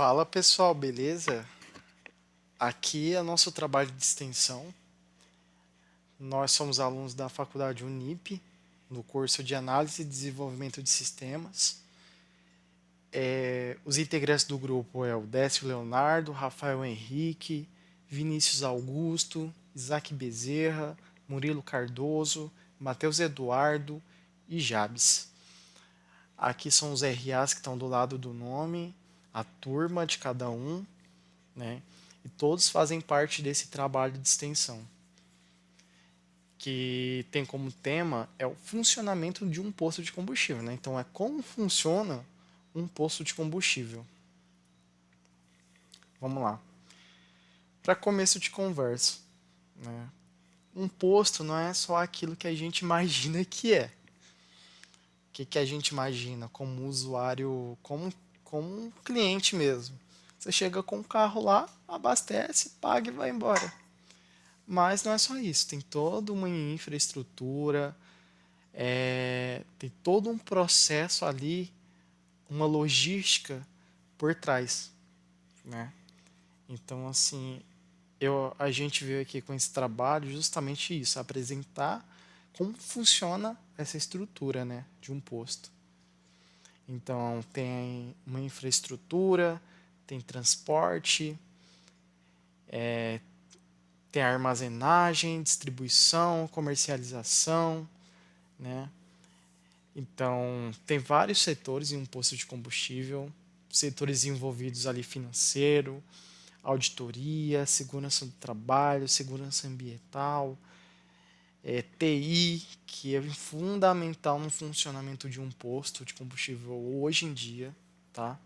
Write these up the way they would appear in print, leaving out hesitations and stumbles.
Fala pessoal, beleza? Aqui é nosso trabalho de extensão. Nós somos alunos da Faculdade Unip, no curso de Análise e Desenvolvimento de Sistemas. Os integrantes do grupo é o Décio Leonardo, Rafael Henrique, Vinícius Augusto, Isaac Bezerra, Murilo Cardoso, Matheus Eduardo e Jabes. Aqui são os RAs que estão do lado do nome, a turma de cada um, né? E todos fazem parte desse trabalho de extensão, que tem como tema o funcionamento de um posto de combustível, né? Então é como funciona um posto de combustível. Vamos lá. Para começo de conversa, né? Um posto não é só aquilo que a gente imagina que é. O que a gente imagina como usuário, como um cliente mesmo. Você chega com o carro lá, abastece, paga e vai embora. Mas não é só isso, tem toda uma infraestrutura, tem todo um processo ali, uma logística por trás, né? Então, assim, a gente veio aqui com esse trabalho justamente isso, apresentar como funciona essa estrutura, né, de um posto. Então, tem uma infraestrutura, tem transporte, tem armazenagem, distribuição, comercialização, né? Então, tem vários setores em um posto de combustível, setores envolvidos ali financeiro, auditoria, segurança do trabalho, segurança ambiental, TI, que é fundamental no funcionamento de um posto de combustível hoje em dia, tá?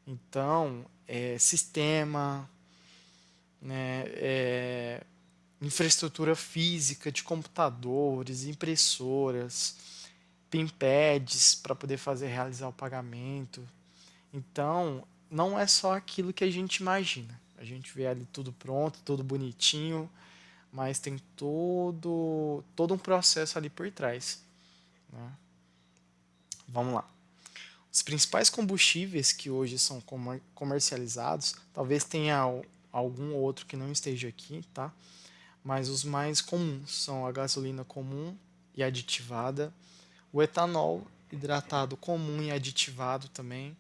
Então, sistema, né, infraestrutura física de computadores, impressoras, pinpads para poder realizar o pagamento. Então, não é só aquilo que a gente imagina. A gente vê ali tudo pronto, tudo bonitinho, mas tem todo um processo ali por trás, né? Vamos lá. Os principais combustíveis que hoje são comercializados, talvez tenha algum outro que não esteja aqui, tá? Mas os mais comuns são a gasolina comum e aditivada, o etanol hidratado comum e aditivado também,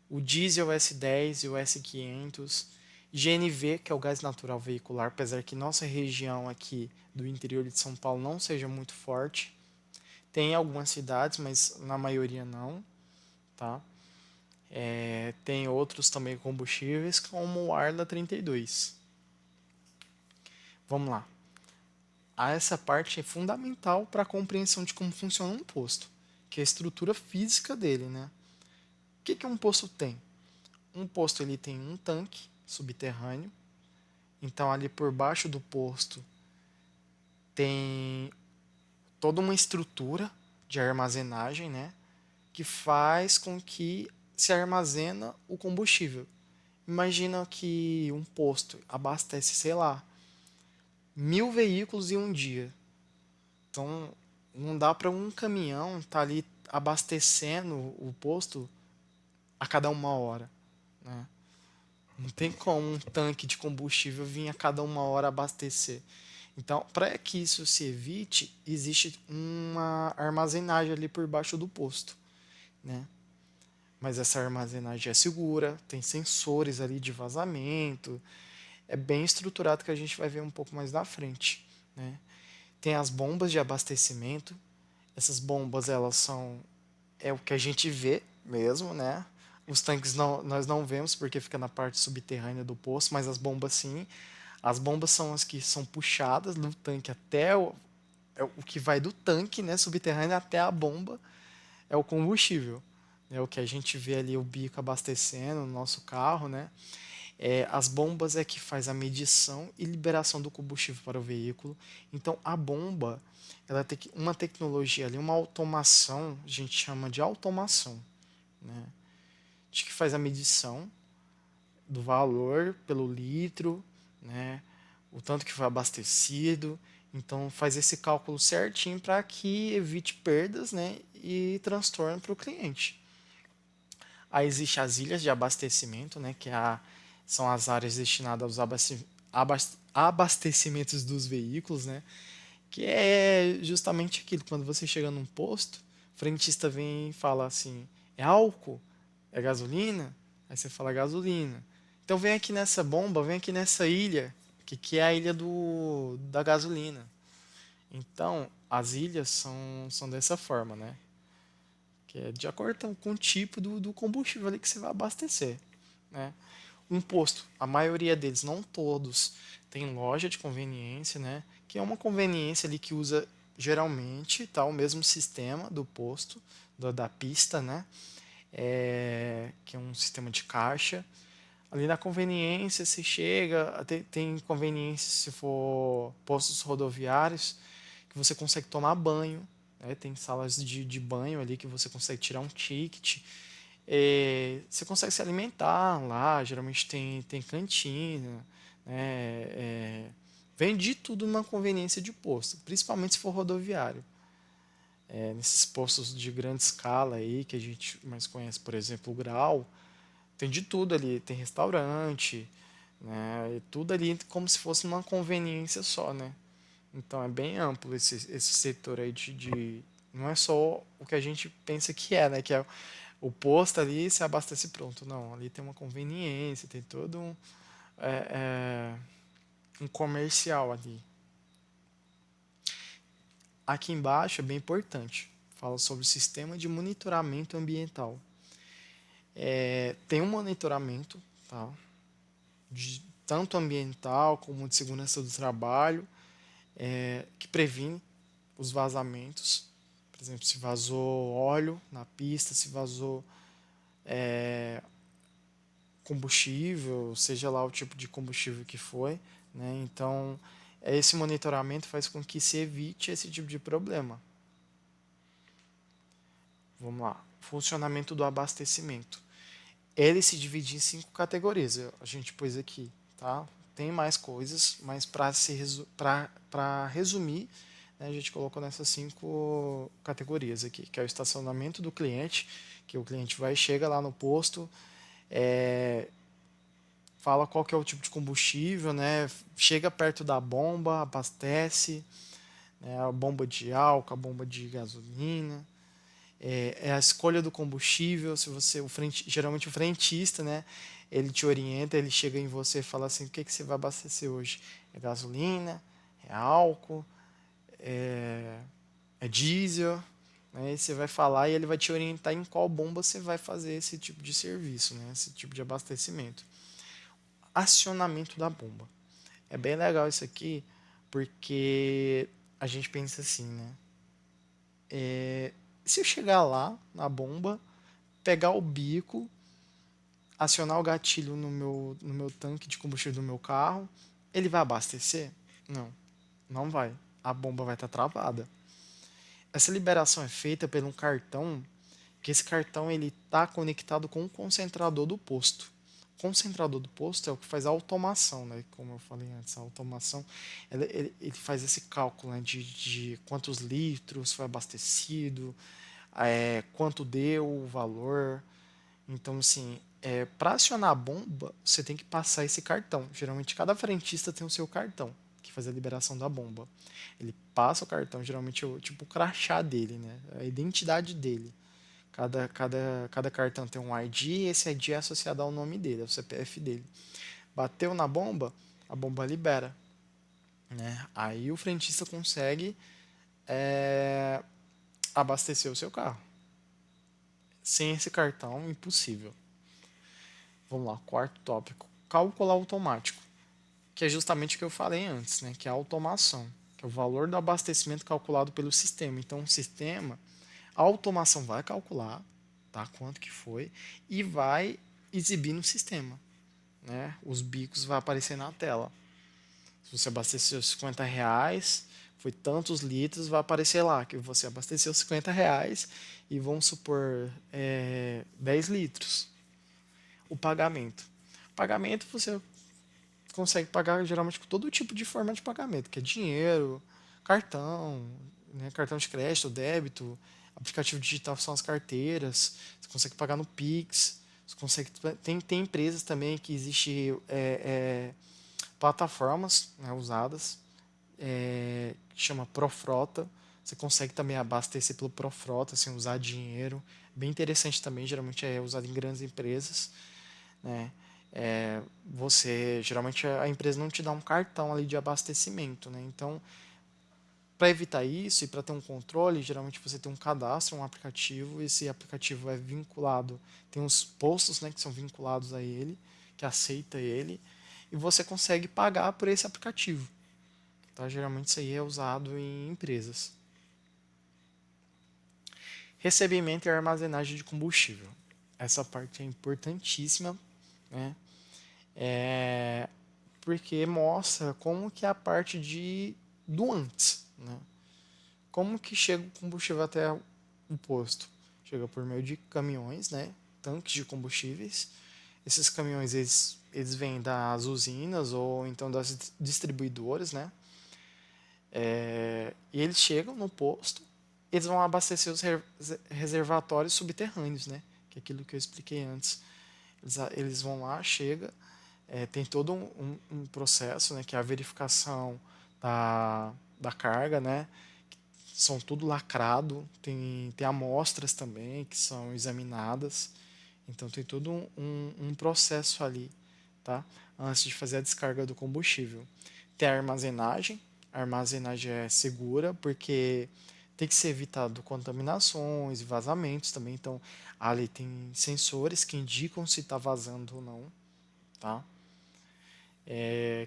o diesel S10 e o S500, GNV, que é o gás natural veicular, apesar que nossa região aqui do interior de São Paulo não seja muito forte. Tem algumas cidades, mas na maioria não, tá? Tem outros também combustíveis, como o Arla 32. Vamos lá. Essa parte é fundamental para a compreensão de como funciona um posto, que é a estrutura física dele, né? O que um posto tem? Um posto ele tem um tanque subterrâneo, então ali por baixo do posto tem toda uma estrutura de armazenagem, né, que faz com que se armazena o combustível. Imagina que um posto abastece, sei lá, 1.000 veículos em um dia. Então não dá para um caminhão estar ali abastecendo o posto a cada 1 hora, né? Não tem como um tanque de combustível vir a cada 1 hora abastecer. Então, para que isso se evite, existe uma armazenagem ali por baixo do posto, né? Mas essa armazenagem é segura, tem sensores ali de vazamento, é bem estruturado que a gente vai ver um pouco mais na frente, né? Tem as bombas de abastecimento. Essas bombas elas são o que a gente vê mesmo, né? Os tanques nós não vemos porque fica na parte subterrânea do poço, mas as bombas sim. As bombas são as que são puxadas do tanque até o que vai do tanque, né, subterrâneo até a bomba, é o combustível. É o que a gente vê ali o bico abastecendo no nosso carro, né? As bombas é que faz a medição e liberação do combustível para o veículo. Então a bomba, ela tem uma tecnologia ali, uma automação, a gente chama de automação, né? De que faz a medição do valor pelo litro, né? O tanto que foi abastecido. Então faz esse cálculo certinho para que evite perdas, né? E transtorno para o cliente. Aí existe as ilhas de abastecimento, né, são as áreas destinadas aos abastecimentos dos veículos, né, que é justamente aquilo, quando você chega num posto, o frentista vem e fala assim, é álcool? É gasolina? Aí você fala gasolina. Então vem aqui nessa bomba, vem aqui nessa ilha, que é a ilha da gasolina. Então, as ilhas são dessa forma, né? Que é de acordo com o tipo do combustível ali que você vai abastecer, né? Um posto, a maioria deles, não todos, tem loja de conveniência, né? Que é uma conveniência ali que usa geralmente tá, o mesmo sistema do posto, da pista, né? Que é um sistema de caixa. Ali na conveniência, se chega, tem conveniência se for postos rodoviários, que você consegue tomar banho, né? Tem salas de banho ali que você consegue tirar um ticket. Você consegue se alimentar lá, geralmente tem cantina, né? Vende tudo numa conveniência de posto, principalmente se for rodoviário. Nesses postos de grande escala aí, que a gente mais conhece, por exemplo, o Grau, tem de tudo ali, tem restaurante, né? E tudo ali como se fosse uma conveniência só, né? Então é bem amplo esse setor aí não é só o que a gente pensa que é, né? Que é o posto ali se abastece pronto. Não, ali tem uma conveniência, tem todo um comercial ali. Aqui embaixo é bem importante. Fala sobre o sistema de monitoramento ambiental. Tem um monitoramento, tá? Tanto ambiental como de segurança do trabalho, que previne os vazamentos. Por exemplo, se vazou óleo na pista, se vazou combustível, seja lá o tipo de combustível que foi, né? Então, esse monitoramento faz com que se evite esse tipo de problema. Vamos lá. Funcionamento do abastecimento. Ele se divide em 5 categorias. A gente pôs aqui, tá? Tem mais coisas, mas para resumir, né, a gente colocou nessas 5 categorias aqui, que é o estacionamento do cliente, que o cliente vai, chega lá no posto, é, fala qual que é o tipo de combustível, né? Chega perto da bomba, abastece, né? A bomba de álcool, a bomba de gasolina. A escolha do combustível, se você, geralmente o frentista, né? Ele te orienta, ele chega em você e fala assim, o que você vai abastecer hoje? É gasolina? É álcool? É, é diesel? Né? E você vai falar e ele vai te orientar em qual bomba você vai fazer esse tipo de serviço, né? Esse tipo de abastecimento. Acionamento da bomba. É bem legal isso aqui, porque a gente pensa assim, né? Se eu chegar lá na bomba, pegar o bico, acionar o gatilho no meu tanque de combustível do meu carro, ele vai abastecer? Não, não vai. A bomba vai estar travada. Essa liberação é feita por um cartão, que esse cartão ele está conectado com o concentrador do posto. O concentrador do posto é o que faz a automação, né? Como eu falei antes, a automação ele faz esse cálculo, né? De quantos litros foi abastecido, quanto deu o valor. Então, assim, para acionar a bomba, você tem que passar esse cartão. Geralmente, cada frentista tem o seu cartão que faz a liberação da bomba. Ele passa o cartão, geralmente, tipo o crachá dele, né? A identidade dele. Cada cartão tem um ID, e esse ID é associado ao nome dele, ao CPF dele. Bateu na bomba, a bomba libera, né? Aí o frentista consegue abastecer o seu carro. Sem esse cartão, impossível. Vamos lá, quarto tópico. Cálculo automático, que é justamente o que eu falei antes, né? Que é a automação, que é o valor do abastecimento calculado pelo sistema. Então, o sistema, a automação vai calcular, tá? Quanto que foi e vai exibir no sistema, né? Os bicos vão aparecer na tela. Se você abasteceu R$ 50, foi tantos litros, vai aparecer lá que você abasteceu R$ 50 e vamos supor 10 litros. O pagamento. Pagamento você consegue pagar geralmente com todo tipo de forma de pagamento, que é dinheiro, cartão, né, cartão de crédito, débito, aplicativo digital são as carteiras, você consegue pagar no Pix. Você consegue, tem empresas também que existe plataformas, né, usadas, que chama Profrota. Você consegue também abastecer pelo Profrota sem usar dinheiro. Bem interessante também, geralmente é usado em grandes empresas, né? Você geralmente a empresa não te dá um cartão ali de abastecimento, né? Então, para evitar isso e para ter um controle, geralmente você tem um cadastro, um aplicativo, e esse aplicativo é vinculado, tem uns postos, né, que são vinculados a ele, que aceita ele, e você consegue pagar por esse aplicativo. Tá? Geralmente isso aí é usado em empresas. Recebimento e armazenagem de combustível. Essa parte é importantíssima, né? É, porque mostra como que é a parte do antes, né? Como que chega o combustível até o posto? Chega por meio de caminhões, né? Tanques de combustíveis. Esses caminhões eles vêm das usinas ou então das distribuidoras, né? E eles chegam no posto, eles vão abastecer os reservatórios subterrâneos, né? Que é aquilo que eu expliquei antes. Eles vão lá, chega, tem todo um processo, né? Que é a verificação da carga, né? São tudo lacrado, tem amostras também que são examinadas, então tem todo um processo ali, tá? Antes de fazer a descarga do combustível. Tem a armazenagem é segura porque tem que ser evitado contaminações e vazamentos também, então ali tem sensores que indicam se está vazando ou não, tá?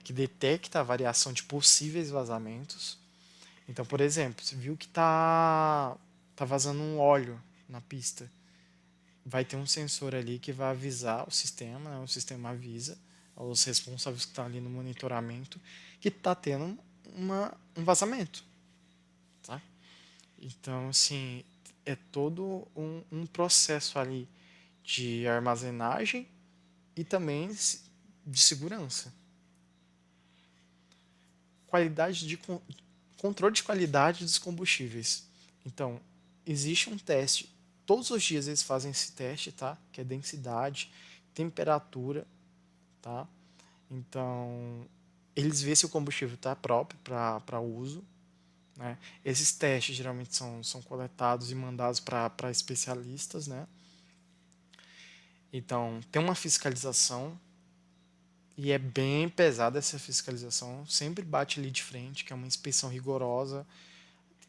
Que detecta a variação de possíveis vazamentos. Então, por exemplo, você viu que tá vazando um óleo na pista. Vai ter um sensor ali que vai avisar o sistema, né? O sistema avisa aos responsáveis que estão ali no monitoramento que está tendo um vazamento, tá? Então, assim, é todo um processo ali de armazenagem e também de segurança. Qualidade de controle de qualidade dos combustíveis. Então, existe um teste. Todos os dias eles fazem esse teste, tá? Que é densidade, temperatura, tá? Então, eles veem se o combustível está próprio para uso, né? Esses testes geralmente são coletados e mandados para especialistas, né? Então, tem uma fiscalização e é bem pesada essa fiscalização. Sempre bate ali de frente, que é uma inspeção rigorosa,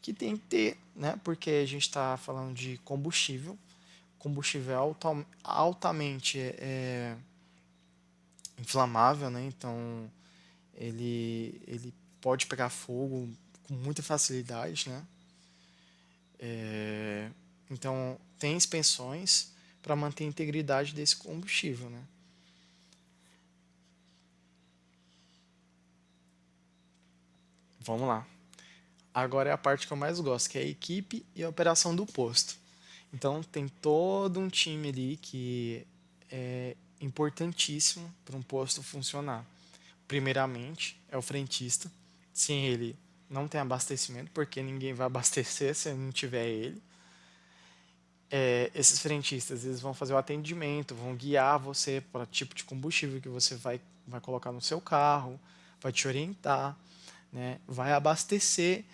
que tem que ter, né? Porque a gente está falando de combustível. Combustível é altamente inflamável, né? Então ele pode pegar fogo com muita facilidade, né? Então tem inspeções para manter a integridade desse combustível, né? Vamos lá. Agora é a parte que eu mais gosto, que é a equipe e a operação do posto. Então tem todo um time ali que é importantíssimo para um posto funcionar. Primeiramente é o frentista. Sem ele não tem abastecimento, porque ninguém vai abastecer se não tiver ele. Esses frentistas eles vão fazer o atendimento, vão guiar você para o tipo de combustível que você vai colocar no seu carro, vai te orientar, né? Vai abastecer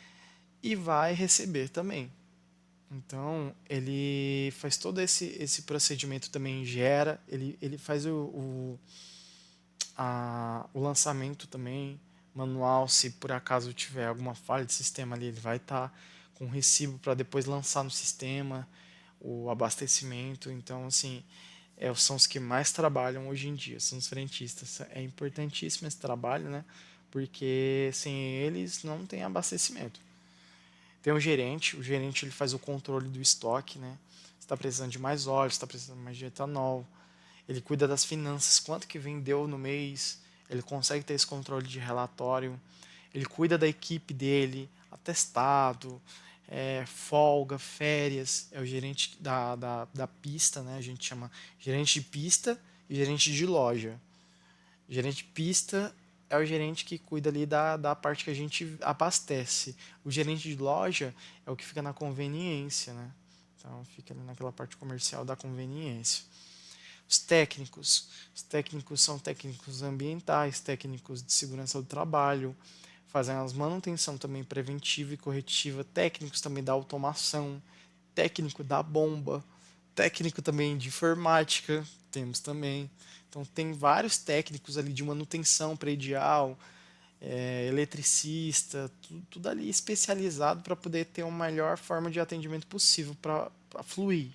e vai receber também. Então, ele faz todo esse procedimento também, gera, ele faz o lançamento também, manual, se por acaso tiver alguma falha de sistema ali, ele vai estar com recibo para depois lançar no sistema o abastecimento. Então, assim, são os que mais trabalham hoje em dia, são os frentistas. É importantíssimo esse trabalho, né? Porque sem eles não tem abastecimento. Tem o gerente ele faz o controle do estoque, né? Se está precisando de mais óleo, se está precisando mais de etanol. Ele cuida das finanças, quanto que vendeu no mês, ele consegue ter esse controle de relatório. Ele cuida da equipe dele, atestado, folga, férias. É o gerente da pista, né? A gente chama gerente de pista e gerente de loja. Gerente de pista é o gerente que cuida ali da parte que a gente abastece. O gerente de loja é o que fica na conveniência, né? Então fica ali naquela parte comercial da conveniência. Os técnicos são técnicos ambientais, técnicos de segurança do trabalho, fazem as manutenção também preventiva e corretiva, técnicos também da automação, técnico da bomba, técnico também de informática, temos também. Então tem vários técnicos ali de manutenção predial, eletricista, tudo ali especializado para poder ter uma melhor forma de atendimento possível para fluir,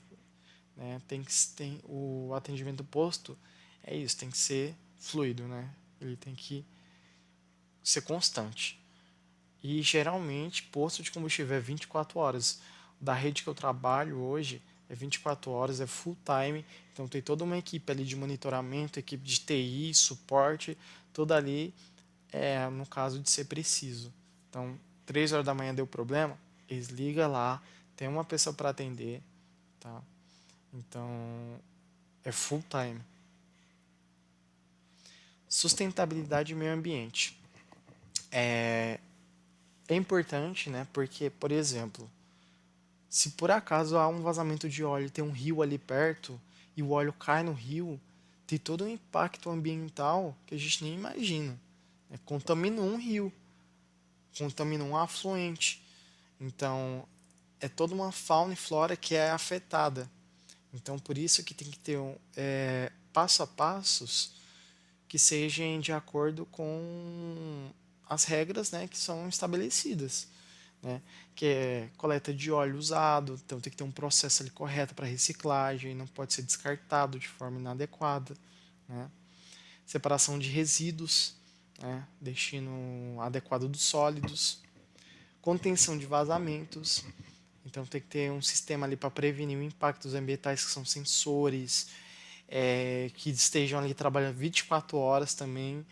né? Tem o atendimento do posto é isso, tem que ser fluido, né? Ele tem que ser constante. E geralmente posto de combustível é 24 horas. Da rede que eu trabalho hoje é 24 horas, é full time. Então tem toda uma equipe ali de monitoramento, equipe de TI, suporte, toda ali no caso de ser preciso. Então, 3 horas da manhã deu problema, eles ligam lá, tem uma pessoa para atender, tá? Então, é full time. Sustentabilidade e meio ambiente. É importante, né? Porque, por exemplo, se por acaso há um vazamento de óleo, tem um rio ali perto e o óleo cai no rio, tem todo um impacto ambiental que a gente nem imagina. Contamina um rio, contamina um afluente. Então, é toda uma fauna e flora que é afetada. Então, por isso que tem que ter passo a passos que sejam de acordo com as regras, né, que são estabelecidas, né, que é coleta de óleo usado, então tem que ter um processo ali correto para reciclagem, não pode ser descartado de forma inadequada, né, separação de resíduos, né, destino adequado dos sólidos, contenção de vazamentos. Então tem que ter um sistema ali para prevenir impactos ambientais, que são sensores, que estejam ali trabalhando 24 horas também,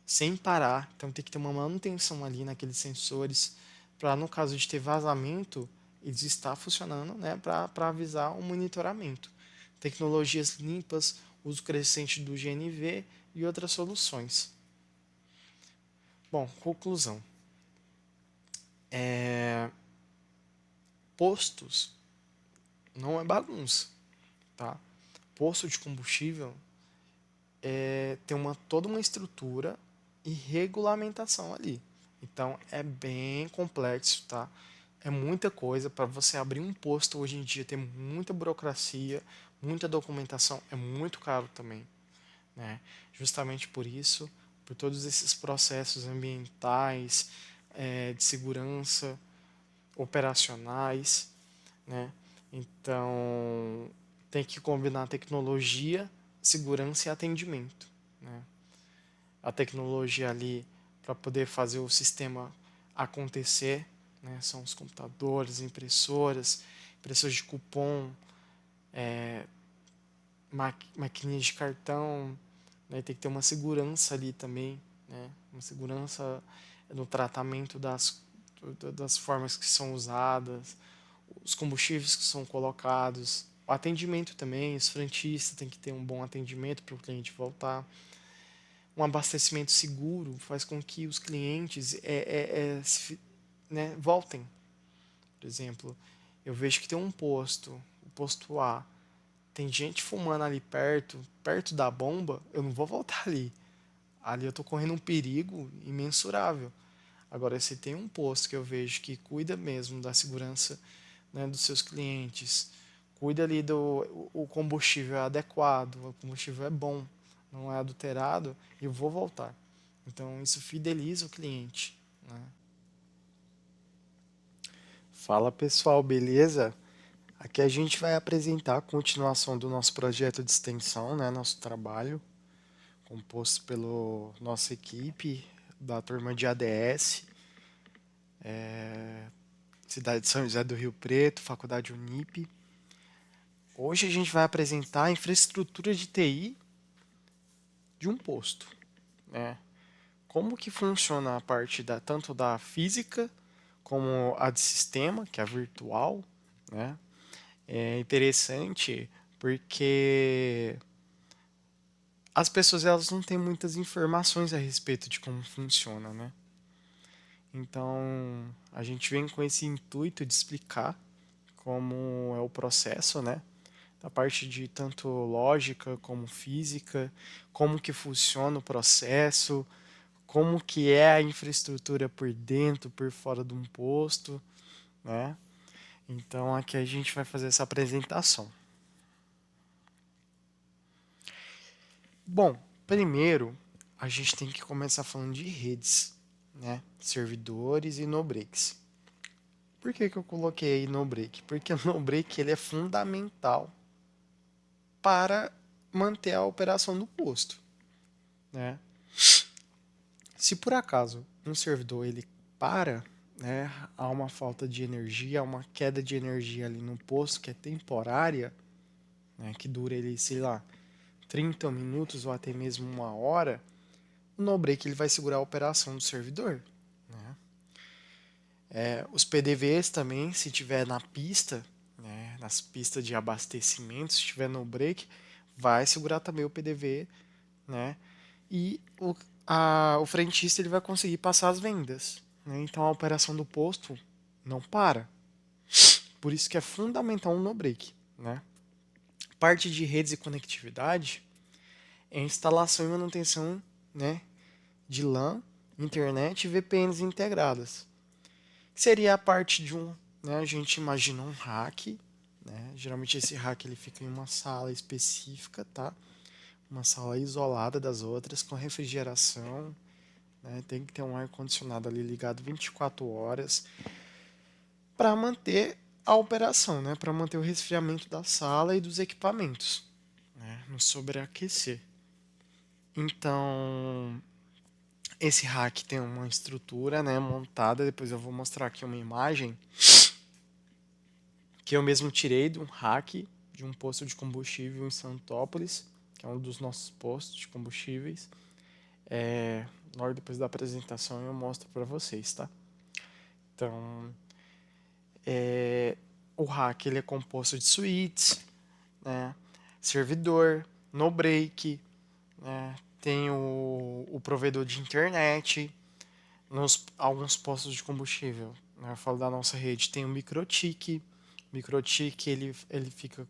sem parar. Então tem que ter uma manutenção ali naqueles sensores, para no caso de ter vazamento, eles estar funcionando, né, para avisar o monitoramento. Tecnologias limpas, uso crescente do GNV e outras soluções. Bom, conclusão. Postos não é bagunça, tá? Posto de combustível tem toda uma estrutura e regulamentação ali. Então é bem complexo, tá? É muita coisa para você abrir um posto hoje em dia, tem muita burocracia, muita documentação, é muito caro também, né? Justamente por isso, por todos esses processos ambientais, de segurança, operacionais, né? Então tem que combinar tecnologia, segurança e atendimento, né? A tecnologia ali para poder fazer o sistema acontecer, né? São os computadores, impressoras, impressoras de cupom, maquininhas de cartão, né? Tem que ter uma segurança ali também, né? Uma segurança no tratamento das formas que são usadas, os combustíveis que são colocados, o atendimento também, os frentistas têm que ter um bom atendimento para o cliente voltar. Um abastecimento seguro faz com que os clientes né, voltem. Por exemplo, eu vejo que tem um posto, o posto A, tem gente fumando ali perto da bomba, eu não vou voltar ali. Ali eu estou correndo um perigo imensurável. Agora, se tem um posto que eu vejo que cuida mesmo da segurança, né, dos seus clientes, cuida ali o combustível é adequado, o combustível é bom, não é adulterado, eu vou voltar. Então isso fideliza o cliente, né? Fala pessoal, beleza? Aqui a gente vai apresentar a continuação do nosso projeto de extensão, né, nosso trabalho, composto pela nossa equipe da turma de ADS, cidade de São José do Rio Preto, Faculdade Unip. Hoje a gente vai apresentar a infraestrutura de TI de um posto, né? Como que funciona a parte tanto da física como a de sistema, que é a virtual, né? É interessante porque as pessoas elas não têm muitas informações a respeito de como funciona, né? Então, a gente vem com esse intuito de explicar como é o processo, né, a parte de tanto lógica como física, como que funciona o processo, como que é a infraestrutura por dentro, por fora de um posto, né? Então aqui a gente vai fazer essa apresentação. Bom, primeiro a gente tem que começar falando de redes, né? Servidores e no-breaks. Por que eu coloquei aí no-break? Porque o no-break ele é fundamental para manter a operação do posto, né? Se por acaso um servidor ele para, né, há uma falta de energia, há uma queda de energia ali no posto que é temporária, né, que dura ele, sei lá, 30 minutos ou até mesmo uma hora, o no-break ele vai segurar a operação do servidor. Né? Os PDVs também, se tiver na pista, né, nas pistas de abastecimento, se tiver no-break, vai segurar também o PDV, né? E o frentista ele vai conseguir passar as vendas. Né? Então a operação do posto não para. Por isso que é fundamental um no-break. Né? Parte de redes e conectividade é a instalação e manutenção, né, de LAN, internet e VPNs integradas. Seria a parte de né, a gente imagina um rack, né? Geralmente esse rack ele fica em uma sala específica, tá? Uma sala isolada das outras, com refrigeração, né? Tem que ter um ar-condicionado ali ligado 24 horas para manter a operação, né? Para manter o resfriamento da sala e dos equipamentos, né? Não sobreaquecer. Então, esse rack tem uma estrutura, né, montada. Depois eu vou mostrar aqui uma imagem que eu mesmo tirei de um rack de um posto de combustível em Santópolis, que é um dos nossos postos de combustíveis. Na hora depois da apresentação eu mostro para vocês, tá? Então, o rack ele é composto de suítes, né? Servidor, no break, né? Tem o provedor de internet, nos alguns postos de combustível. Né? Eu falo da nossa rede, tem o MikroTik. O MikroTik ele fica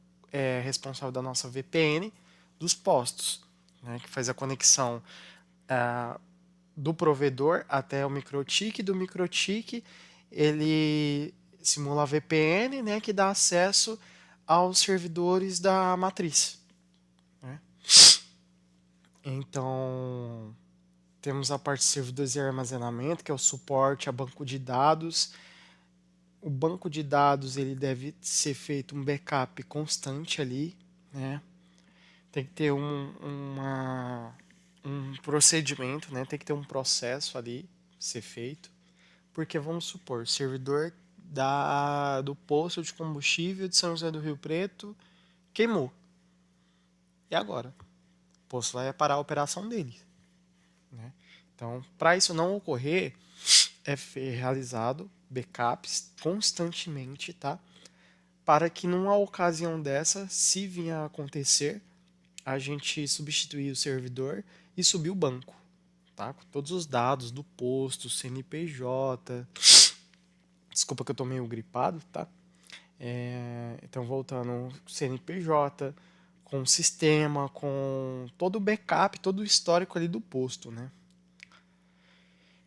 responsável da nossa VPN dos postos, né? Que faz a conexão ah, do provedor até o MikroTik. Do MikroTik ele simula a VPN, né? Que dá acesso aos servidores da matriz. Né? Então, temos a parte de servidores e armazenamento, que é o suporte a banco de dados. O banco de dados ele deve ser feito um backup constante ali, né? Tem que ter um procedimento, né? Tem que ter um processo ali ser feito, porque vamos supor, o servidor do posto de combustível de São José do Rio Preto queimou. E agora? O posto vai parar a operação dele. Né? Então, para isso não ocorrer, é realizado backups constantemente, tá? Para que numa ocasião dessa, se vir a acontecer, a gente substituir o servidor e subir o banco, tá? Com todos os dados do posto, CNPJ. Desculpa que eu tô meio gripado, tá? Então, voltando, CNPJ, com o sistema, com todo o backup, todo o histórico ali do posto, né?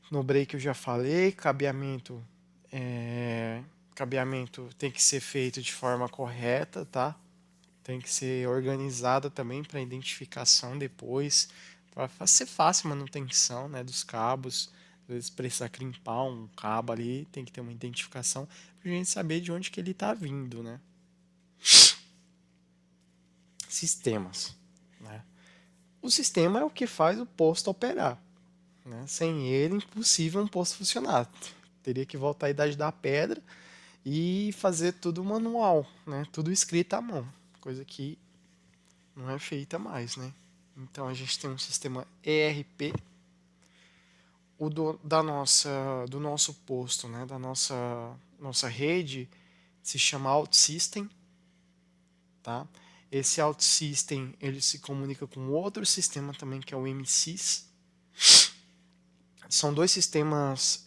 No break eu já falei, cabeamento tem que ser feito de forma correta, tá? Tem que ser organizada também para identificação depois, para ser fácil a manutenção, né, dos cabos. Às vezes precisar crimpar um cabo ali, tem que ter uma identificação para a gente saber de onde que ele está vindo, né? Sistemas, né? O sistema é o que faz o posto operar. Né? Sem ele, impossível um posto funcionar. Teria que voltar à idade da pedra e fazer tudo manual, né? Tudo escrito à mão, coisa que não é feita mais, né? Então a gente tem um sistema ERP, do nosso posto, né? Da nossa rede se chama OutSystem, tá? Esse OutSystem ele se comunica com outro sistema também que é o MSys. São dois sistemas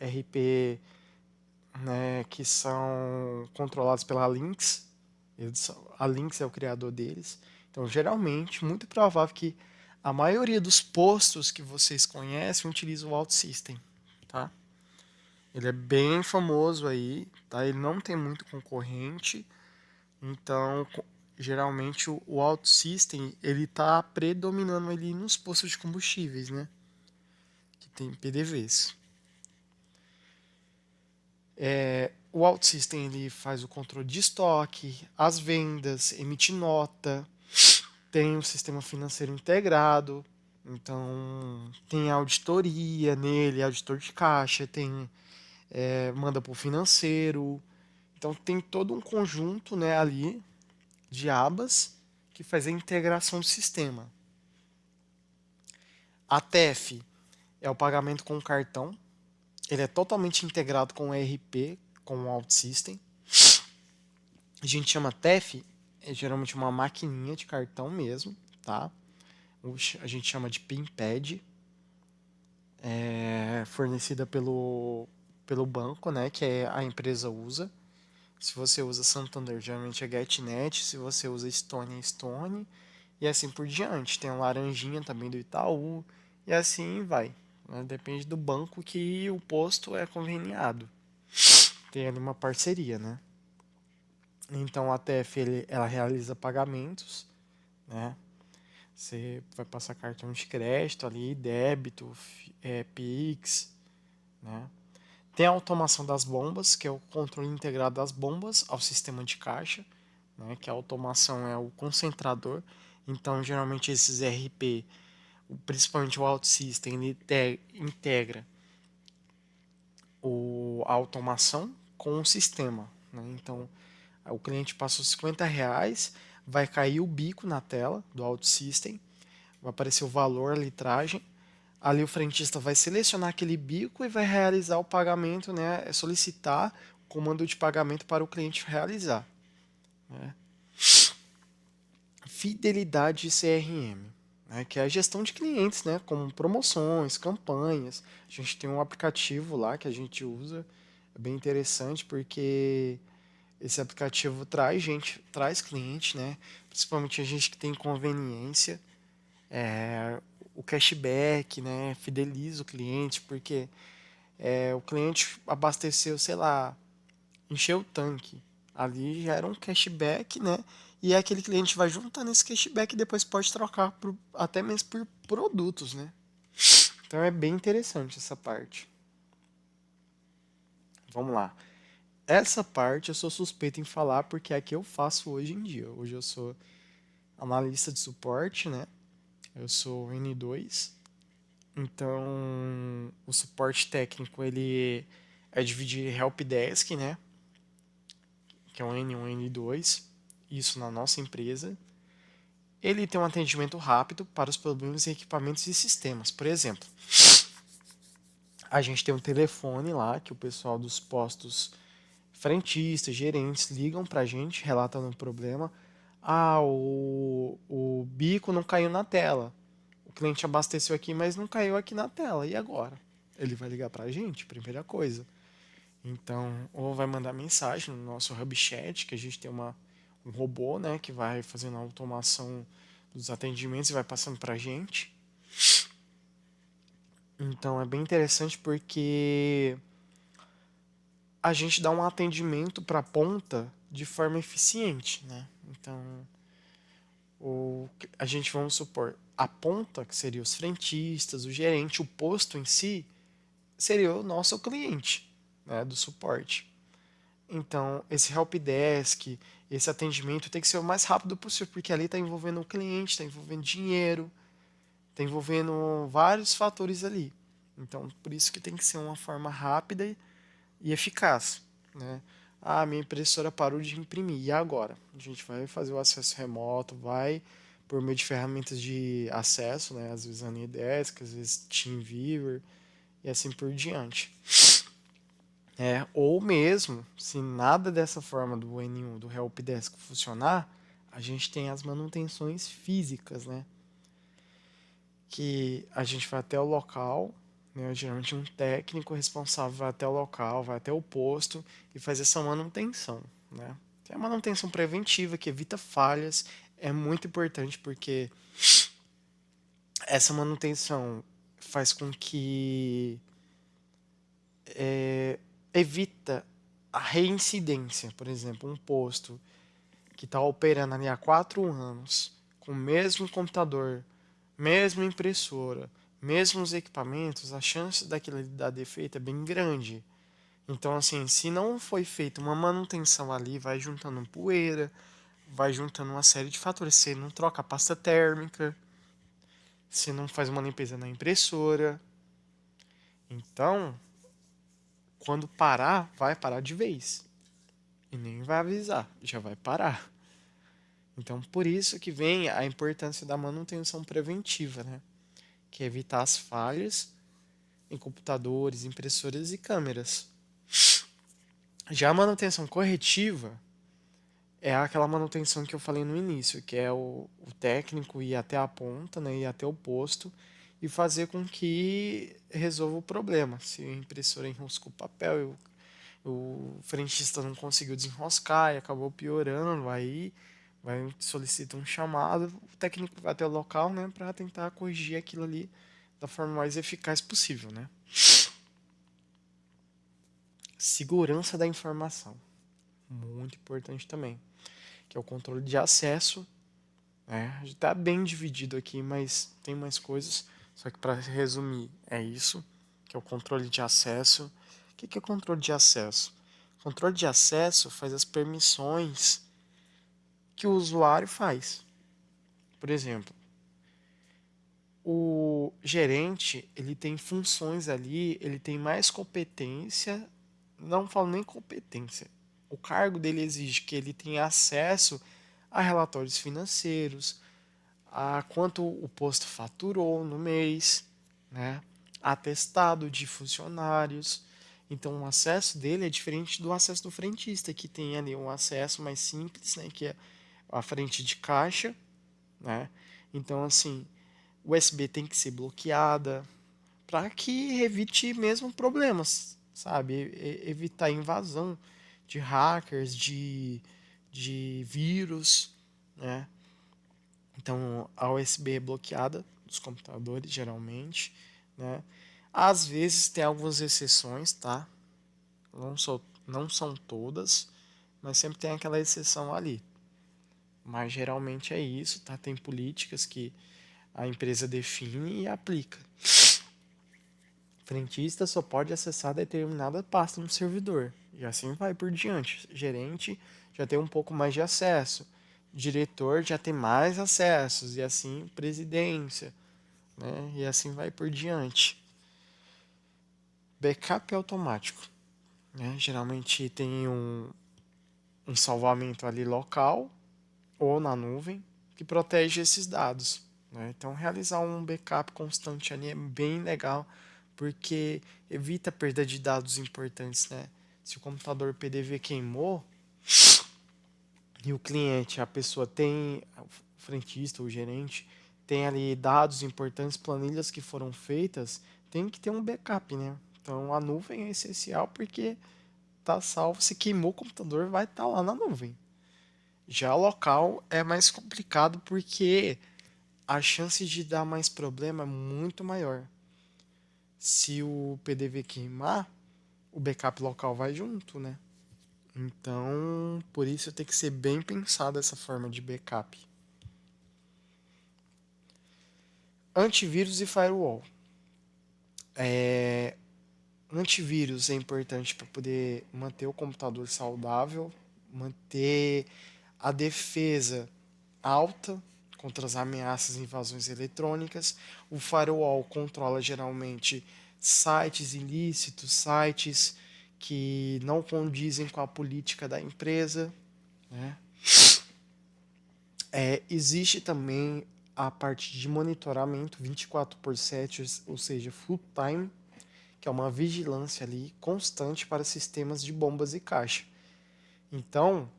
RP, né, que são controlados pela Lynx. A Lynx é o criador deles. Então, geralmente, muito provável que a maioria dos postos que vocês conhecem utiliza o OutSystem, tá? Ele é bem famoso aí, tá? Ele não tem muito concorrente, então geralmente o OutSystem ele tá predominando ali nos postos de combustíveis, né? Que tem PDVs. O OutSystem ele faz o controle de estoque, as vendas, emite nota, tem o sistema financeiro integrado, então tem auditoria nele, auditor de caixa, tem manda para o financeiro, então tem todo um conjunto, né, ali de abas que faz a integração do sistema. A TEF é o pagamento com cartão, ele é totalmente integrado com o ERP, com o OutSystem. A gente chama TEF, é geralmente uma maquininha de cartão mesmo, tá? A gente chama de PinPad, fornecida pelo banco, né, que a empresa usa. Se você usa Santander, geralmente é GetNet. Se você usa Stone, é Stone. E assim por diante. Tem a laranjinha também do Itaú. E assim vai. Né? Depende do banco que o posto é conveniado. Tem ali uma parceria, né? Então a TF ela realiza pagamentos, né? Você vai passar cartão de crédito ali, débito, Pix, né? Tem a automação das bombas, que é o controle integrado das bombas ao sistema de caixa, né? Que a automação é o concentrador. Então, geralmente esses RP, principalmente o OutSystem, ele integra a automação com o sistema, né? Então, o cliente passou R$ 50, vai cair o bico na tela do OutSystem, vai aparecer o valor, a litragem. Ali o frentista vai selecionar aquele bico e vai realizar o pagamento, né? É solicitar o comando de pagamento para o cliente realizar. Né? Fidelidade de CRM, né? Que é a gestão de clientes, né? Como promoções, campanhas. A gente tem um aplicativo lá que a gente usa, é bem interessante porque esse aplicativo traz cliente, né? Principalmente a gente que tem conveniência, o cashback, né? Fideliza o cliente, porque o cliente abasteceu, sei lá, encheu o tanque. Ali já era um cashback, né? E aquele cliente vai juntando esse cashback e depois pode trocar até mesmo por produtos, né? Então é bem interessante essa parte. Vamos lá. Essa parte eu sou suspeito em falar porque é a que eu faço hoje em dia. Hoje eu sou analista de suporte, né? Eu sou N2. Então, o suporte técnico ele é dividido em helpdesk, né? Que é um N1, N2. Isso na nossa empresa. Ele tem um atendimento rápido para os problemas em equipamentos e sistemas. Por exemplo, a gente tem um telefone lá que o pessoal dos postos frentistas, gerentes ligam para a gente, relatando um problema. Ah, o bico não caiu na tela. O cliente abasteceu aqui, mas não caiu aqui na tela. E agora? Ele vai ligar para a gente, primeira coisa. Então, ou vai mandar mensagem no nosso hub chat, que a gente tem um robô, né, que vai fazendo a automação dos atendimentos e vai passando para a gente. Então, é bem interessante porque a gente dá um atendimento para a ponta de forma eficiente, né? Então, a gente, vamos supor, a ponta, que seria os frentistas, o gerente, o posto em si, seria o nosso cliente, né, do suporte. Então, esse helpdesk, esse atendimento tem que ser o mais rápido possível, porque ali está envolvendo o cliente, está envolvendo dinheiro, está envolvendo vários fatores ali. Então, por isso que tem que ser uma forma rápida e eficaz, né? Ah, minha impressora parou de imprimir, e agora? A gente vai fazer o acesso remoto, vai por meio de ferramentas de acesso, né? Às vezes AnyDesk, às vezes TeamViewer e assim por diante. Ou mesmo, se nada dessa forma do N1, do Helpdesk funcionar, a gente tem as manutenções físicas, né? Que a gente vai até o local, né? Geralmente um técnico responsável vai até o local, vai até o posto e faz essa manutenção, né? Tem a manutenção preventiva, que evita falhas, é muito importante porque essa manutenção faz com que evita a reincidência. Por exemplo, um posto que está operando ali há 4 anos, com o mesmo computador, mesma impressora, mesmos equipamentos, a chance daquilo ali dar defeito é bem grande. Então, assim, se não foi feita uma manutenção ali, vai juntando poeira, vai juntando uma série de fatores. Você não troca a pasta térmica, você não faz uma limpeza na impressora. Então, quando parar, vai parar de vez. E nem vai avisar, já vai parar. Então, por isso que vem a importância da manutenção preventiva, né? Que é evitar as falhas em computadores, impressoras e câmeras. Já a manutenção corretiva é aquela manutenção que eu falei no início, que é o técnico ir até a ponta, né, ir até o posto e fazer com que resolva o problema. Se a impressora enroscou o papel, o frentista não conseguiu desenroscar e acabou piorando, aí vai solicita um chamado, o técnico vai até o local, né, para tentar corrigir aquilo ali da forma mais eficaz possível, né? Segurança da informação, muito importante também, que é o controle de acesso. Está bem dividido aqui, mas tem mais coisas. Só que para resumir, é isso, que é o controle de acesso. O que é controle de acesso? Controle de acesso faz as permissões que o usuário faz. Por exemplo, o gerente, ele tem funções ali, ele tem mais competência, não falo nem competência. O cargo dele exige que ele tenha acesso a relatórios financeiros, a quanto o posto faturou no mês, né? Atestado de funcionários. Então, o acesso dele é diferente do acesso do frentista, que tem ali um acesso mais simples, né? Que é a frente de caixa, né? Então, assim, o USB tem que ser bloqueada para que evite mesmo problemas, sabe? Evitar invasão de hackers, de vírus, né? Então, a USB é bloqueada dos computadores, geralmente, né? Às vezes tem algumas exceções, tá? Não são todas, mas sempre tem aquela exceção ali. Mas geralmente é isso, tá? Tem políticas que a empresa define e aplica. Frentista só pode acessar determinada pasta no servidor. E assim vai por diante. Gerente já tem um pouco mais de acesso. Diretor já tem mais acessos. E assim, presidência, né? E assim vai por diante. Backup automático, né? Geralmente tem um salvamento ali local ou na nuvem que protege esses dados, né? Então, realizar um backup constante ali é bem legal porque evita a perda de dados importantes, né? Se o computador PDV queimou e o cliente, a pessoa tem, o frentista, o gerente, tem ali dados importantes, planilhas que foram feitas, tem que ter um backup, né? Então a nuvem é essencial porque tá salvo. Se queimou o computador, vai estar lá na nuvem. Já o local é mais complicado porque a chance de dar mais problema é muito maior. Se o PDV queimar, o backup local vai junto, né? Então, por isso tem que ser bem pensada essa forma de backup. Antivírus e firewall. É, Antivírus é importante para poder manter o computador saudável, manter a defesa alta contra as ameaças e invasões eletrônicas. O firewall controla geralmente sites ilícitos, sites que não condizem com a política da empresa, né? Existe também a parte de monitoramento 24/7, ou seja, full time, que é uma vigilância ali constante para sistemas de bombas e caixa. Então,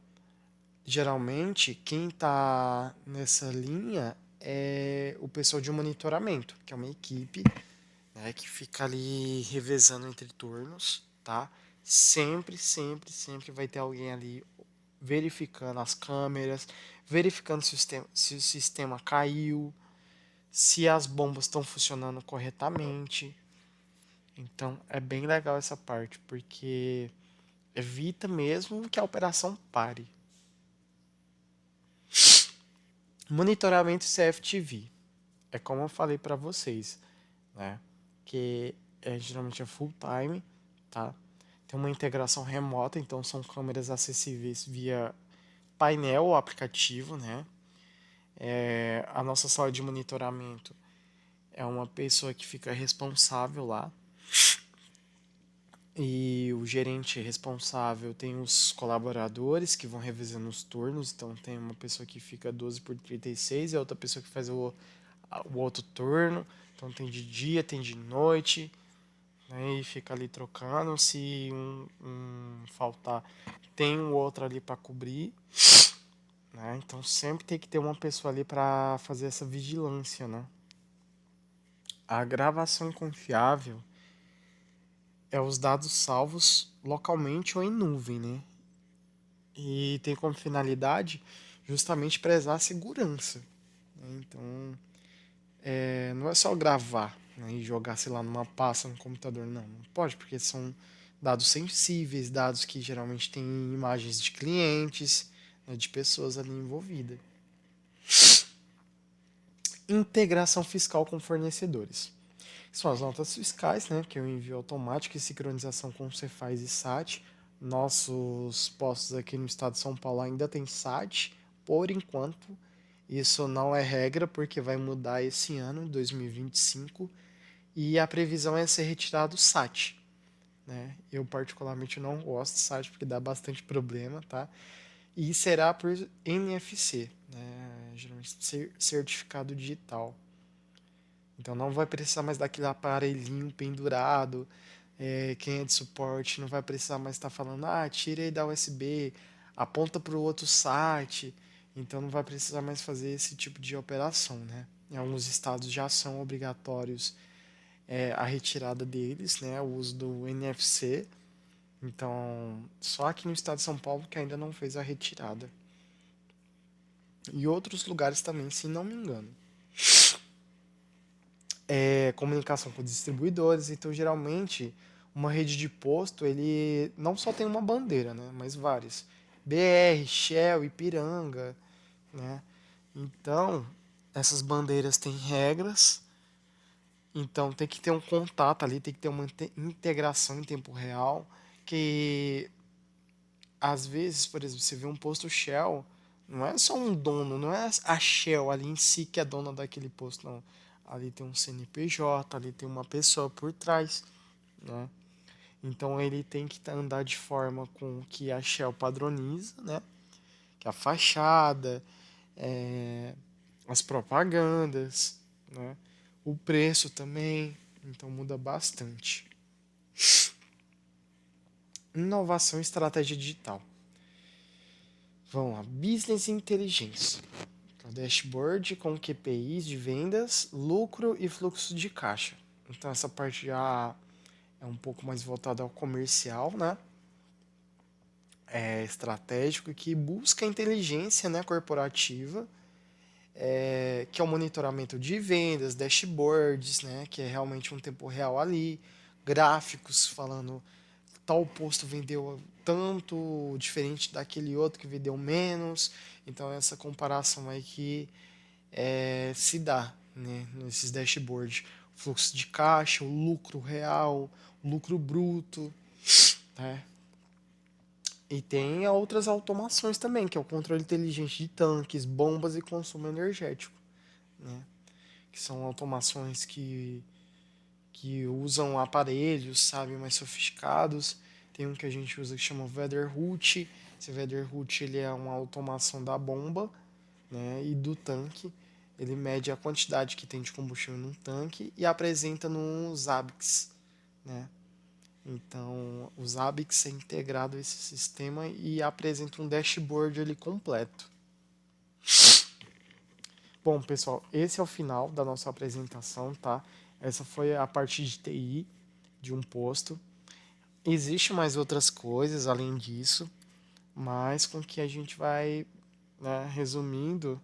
geralmente, quem está nessa linha é o pessoal de monitoramento, que é uma equipe, né, que fica ali revezando entre turnos, tá? Sempre, sempre, sempre vai ter alguém ali verificando as câmeras, verificando se o sistema caiu, se as bombas estão funcionando corretamente. Então é bem legal essa parte, porque evita mesmo que a operação pare. Monitoramento CFTV. É como eu falei para vocês, né? Que geralmente é full time, tá? Tem uma integração remota, então são câmeras acessíveis via painel ou aplicativo, né? A nossa sala de monitoramento é uma pessoa que fica responsável lá. E o gerente responsável tem os colaboradores que vão revezando os turnos. Então tem uma pessoa que fica 12 por 36 e a outra pessoa que faz o outro turno. Então tem de dia, tem de noite, né? E fica ali trocando. Se um faltar, tem o outro ali para cobrir, né? Então sempre tem que ter uma pessoa ali para fazer essa vigilância, né? A gravação confiável é os dados salvos localmente ou em nuvem, né? E tem como finalidade justamente prezar a segurança, né? Então, não é só gravar, né, e jogar, sei lá, numa pasta no computador, não pode, porque são dados sensíveis, dados que geralmente têm imagens de clientes, né, de pessoas ali envolvidas. Integração fiscal com fornecedores. São as notas fiscais, né, que é o envio automático e sincronização com o Cefaz e SAT. Nossos postos aqui no estado de São Paulo ainda tem SAT, por enquanto. Isso não é regra, porque vai mudar esse ano, 2025, e a previsão é ser retirado o SAT. Né? Eu particularmente não gosto do SAT porque dá bastante problema, tá? E será por NFC, né? Geralmente certificado digital. Então não vai precisar mais daquele aparelhinho pendurado. Quem é de suporte não vai precisar mais estar falando, tira aí da USB, aponta para o outro site. Então não vai precisar mais fazer esse tipo de operação, né? Em alguns estados já são obrigatórios a retirada deles, né? O uso do NFC. Então, só aqui no estado de São Paulo que ainda não fez a retirada. E outros lugares também, se não me engano. Comunicação com distribuidores. Então, geralmente, uma rede de posto, ele não só tem uma bandeira, né, mas várias. BR, Shell, Ipiranga, né? Então, essas bandeiras têm regras. Então, tem que ter um contato ali, tem que ter uma integração em tempo real, que às vezes, por exemplo, você vê um posto Shell, não é só um dono, não é a Shell ali em si que é dona daquele posto, não. Ali tem um CNPJ, ali tem uma pessoa por trás, né? Então ele tem que andar de forma com que a Shell padroniza, né? Que a fachada, é, as propagandas, né? O preço também, então muda bastante. Inovação e estratégia digital. Vamos lá, Business Intelligence. Dashboard com QPIs de vendas, lucro e fluxo de caixa. Então essa parte já é um pouco mais voltada ao comercial, né? Estratégico que busca a inteligência, né, corporativa, que é o monitoramento de vendas, dashboards, né, que é realmente um tempo real ali, gráficos falando tal posto vendeu tanto, diferente daquele outro que vendeu menos. Então essa comparação aí que se dá, né, nesses dashboards. Fluxo de caixa, o lucro real, o lucro bruto, né? E tem outras automações também, que é o controle inteligente de tanques, bombas e consumo energético, né? Que são automações que usam aparelhos, sabe, mais sofisticados. Tem um que a gente usa que chama Weatherhoot. Esse Weatherhoot ele é uma automação da bomba, né, e do tanque. Ele mede a quantidade que tem de combustível no tanque e apresenta nos ABICs, né? Então, os ABICs é integrado a esse sistema e apresenta um dashboard ali completo. Bom, pessoal, esse é o final da nossa apresentação, tá? Essa foi a parte de TI de um posto. Existe mais outras coisas além disso, mas com que a gente vai, né, resumindo,